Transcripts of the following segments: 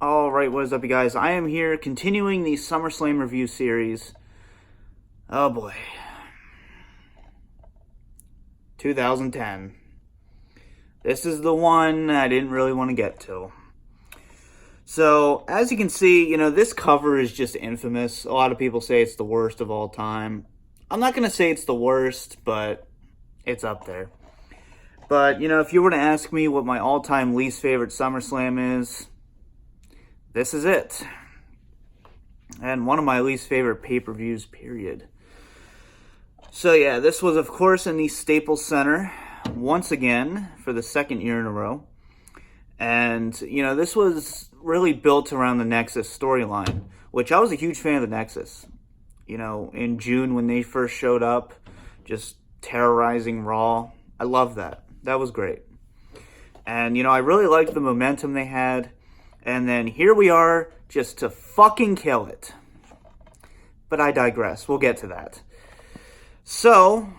Alright, what is up, you guys? I am here continuing the SummerSlam review series. Oh boy. 2010. This is the one I didn't really want to get to. So, as you can see, this cover is just infamous. A lot of people say it's the worst of all time. I'm not going to say it's the worst, but it's up there. But, if you were to ask me what my all-time least favorite SummerSlam is, this is it. And one of my least favorite pay-per-views, period. So yeah, this was of course in the Staples Center, once again, for the second year in a row. And, this was really built around the Nexus storyline, which I was a huge fan of the Nexus. In June when they first showed up, just terrorizing Raw. I love that. That was great. And, I really liked the momentum they had. And then here we are, just to fucking kill it. But I digress. We'll get to that. So,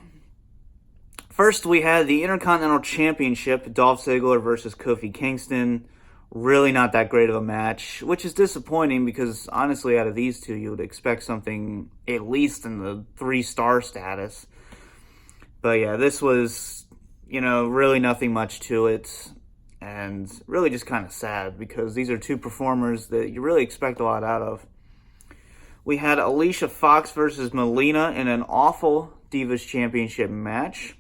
first we had the Intercontinental Championship, Dolph Ziggler versus Kofi Kingston. Really not that great of a match, which is disappointing because, honestly, out of these two, you would expect something at least in the 3-star status. But yeah, this was, really nothing much to it. And really just kind of sad because these are two performers that you really expect a lot out of. We had Alicia Fox versus Molina in an awful Divas Championship match.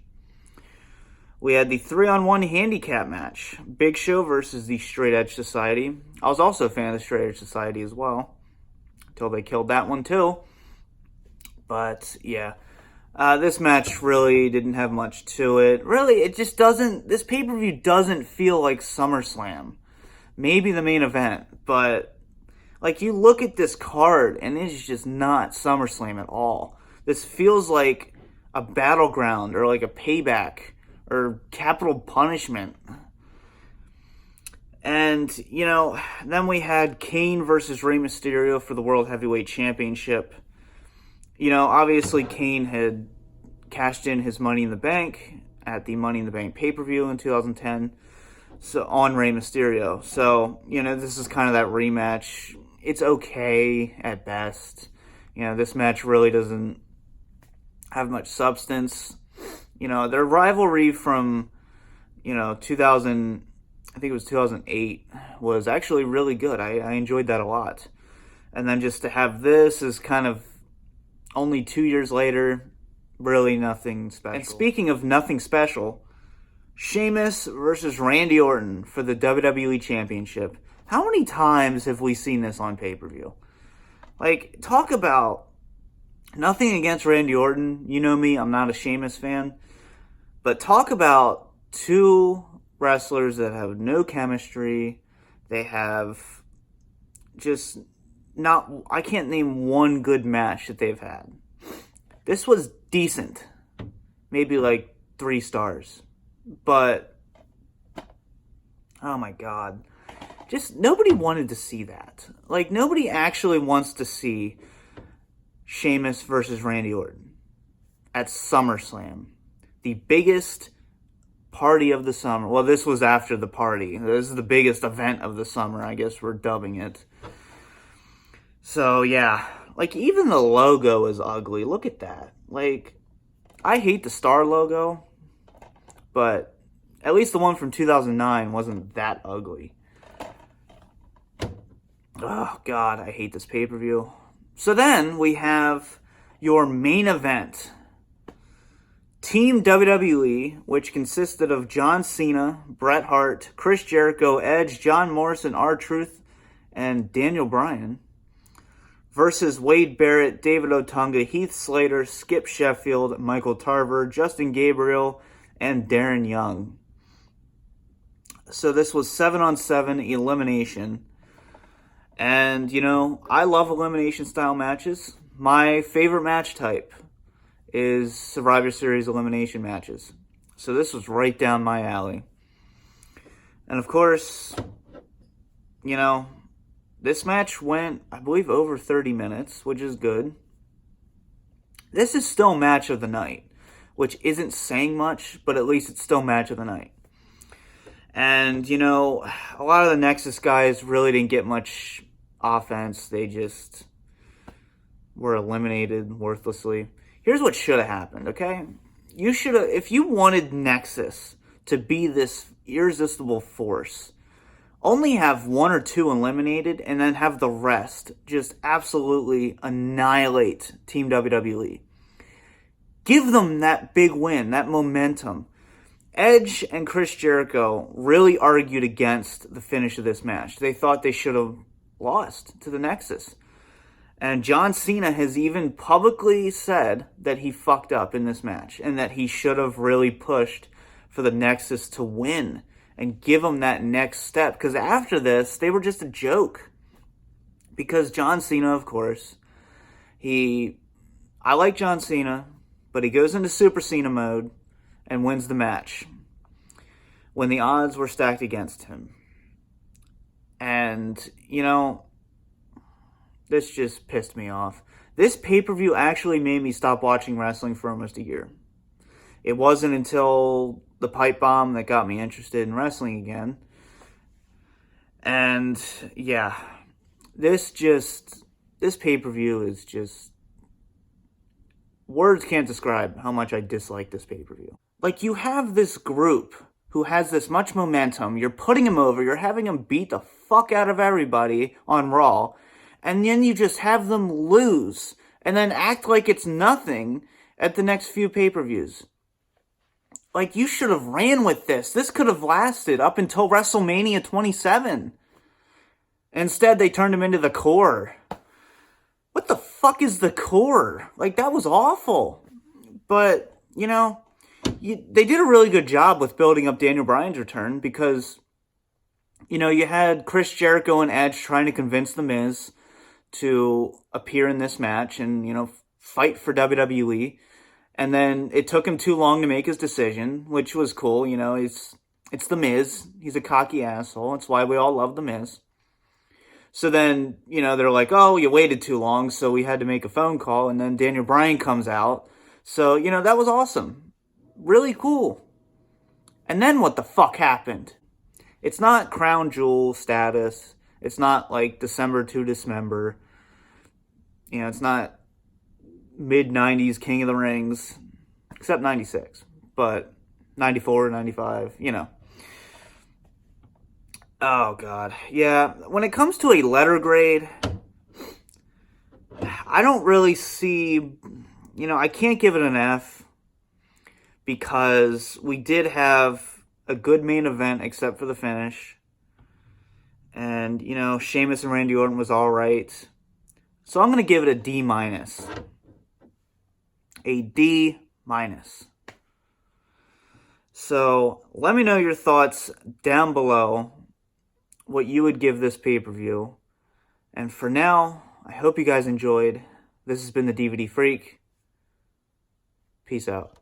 We had the 3-on-1 handicap match. Big Show versus the Straight Edge Society. I was also a fan of the Straight Edge Society as well, until they killed that one too. But yeah. This match really didn't have much to it. Really, it just doesn't... This pay-per-view doesn't feel like SummerSlam. Maybe the main event, but... you look at this card, and it's just not SummerSlam at all. This feels like a Battleground, or like a Payback, or Capital Punishment. And, then we had Kane versus Rey Mysterio for the World Heavyweight Championship. Obviously Kane had cashed in his Money in the Bank at the Money in the Bank pay-per-view in 2010 on Rey Mysterio. So, this is kind of that rematch. It's okay at best. This match really doesn't have much substance. Their rivalry from, 2000, I think it was 2008, was actually really good. I enjoyed that a lot. And then just to have this is kind of only 2 years later, really nothing special. And speaking of nothing special, Sheamus versus Randy Orton for the WWE Championship. How many times have we seen this on pay-per-view? Talk about nothing against Randy Orton. You know me, I'm not a Sheamus fan. But talk about two wrestlers that have no chemistry. They have just... I can't name one good match that they've had. This was decent. Maybe 3 stars. But, oh my god. Just, nobody wanted to see that. Nobody actually wants to see Sheamus versus Randy Orton at SummerSlam. The biggest party of the summer. Well, this was after the party. This is the biggest event of the summer, I guess we're dubbing it. So, yeah, even the logo is ugly. Look at that. I hate the star logo, but at least the one from 2009 wasn't that ugly. Oh, God, I hate this pay-per-view. So then we have your main event. Team WWE, which consisted of John Cena, Bret Hart, Chris Jericho, Edge, John Morrison, R-Truth, and Daniel Bryan, versus Wade Barrett, David Otunga, Heath Slater, Skip Sheffield, Michael Tarver, Justin Gabriel, and Darren Young. So this was 7-on-7 elimination. And, I love elimination style matches. My favorite match type is Survivor Series elimination matches. So this was right down my alley. And of course, this match went, I believe, over 30 minutes, which is good. This is still match of the night, which isn't saying much, but at least it's still match of the night. And, you know, a lot of the Nexus guys really didn't get much offense. They just were eliminated worthlessly. Here's what should have happened, okay? You should have, if you wanted Nexus to be this irresistible force, only have 1 or 2 eliminated and then have the rest just absolutely annihilate Team WWE. Give them that big win, that momentum. Edge and Chris Jericho really argued against the finish of this match. They thought they should have lost to the Nexus. And John Cena has even publicly said that he fucked up in this match and that he should have really pushed for the Nexus to win and give them that next step. Because after this, they were just a joke. Because John Cena, of course, I like John Cena, but he goes into Super Cena mode and wins the match when the odds were stacked against him. And, you know, this just pissed me off. This pay-per-view actually made me stop watching wrestling for almost a year. It wasn't until the pipe bomb that got me interested in wrestling again. And, yeah, this pay-per-view is just... words can't describe how much I dislike this pay-per-view. Like, you have this group who has this much momentum. You're putting them over. You're having them beat the fuck out of everybody on Raw. And then you just have them lose. And then act like it's nothing at the next few pay-per-views. Like, you should have ran with this. This could have lasted up until WrestleMania 27. Instead, they turned him into the Core. What the fuck is the Core? Like, that was awful. But, you know, they did a really good job with building up Daniel Bryan's return because, you know, you had Chris Jericho and Edge trying to convince The Miz to appear in this match and, you know, fight for WWE. And then it took him too long to make his decision, which was cool. You know, it's The Miz. He's a cocky asshole. That's why we all love The Miz. So then, you know, they're like, oh, you waited too long, so we had to make a phone call. And then Daniel Bryan comes out. So, you know, that was awesome. Really cool. And then what the fuck happened? It's not Crown Jewel status. It's not like December to Dismember. You know, it's not mid-90s King of the Rings. Except 96. But 94, 95, you know. Oh, God. Yeah, when it comes to a letter grade, I don't really see... You know, I can't give it an F because we did have a good main event except for the finish. And, you know, Sheamus and Randy Orton was all right. So I'm going to give it a D-. A D-. So let me know your thoughts down below, what you would give this pay-per-view. And for now, I hope you guys enjoyed. This has been the DVD Freak. Peace out.